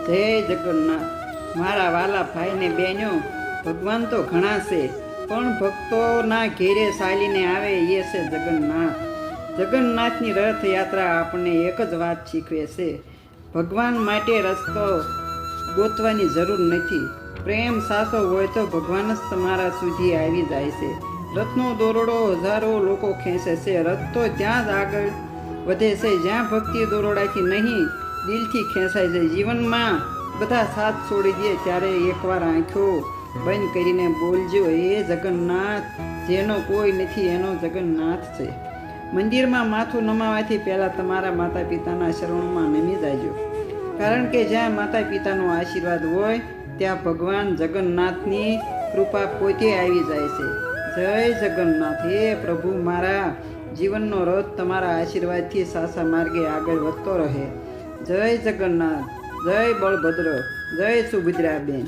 જય જગન્નાથ. મારા વાલા ભાઈને બહેનો, ભગવાન તો ઘણા છે, પણ ભક્તોના ઘેરે ચાલીને આવે એ છે જગન્નાથ. જગન્નાથની રથયાત્રા આપણને એક જ વાત શીખવે છે, ભગવાન માટે રસ્તો ગોતવાની જરૂર નથી. પ્રેમ સાચો હોય તો ભગવાન જ તમારા સુધી આવી જાય છે. રથનો દોરડો હજારો લોકો ખેંચે છે, રથ તો ત્યાં જ આગળ વધે છે જ્યાં ભક્તિ દોરડાથી નહીં, દિલથી ખેંચાય છે. જીવનમાં બધા સાથ છોડી દે ત્યારે એકવાર આંખો બંધ કરીને બોલજો, એ જગન્નાથ. જેનો કોઈ નથી એનો જગન્નાથ છે. મંદિરમાં માથું નમાવાથી પહેલાં તમારા માતા પિતાના શરણોમાં નમી જાજો, કારણ કે જ્યાં માતા પિતાનો આશીર્વાદ હોય ત્યાં ભગવાન જગન્નાથની કૃપા પોતે આવી જાય છે. જય જગન્નાથ. હે પ્રભુ, મારા જીવનનો રથ તમારા આશીર્વાદથી સાચા માર્ગે આગળ વધતો રહે. જય જગન્નાથ. જય બળભદ્ર. જય સુભદ્રાબેન.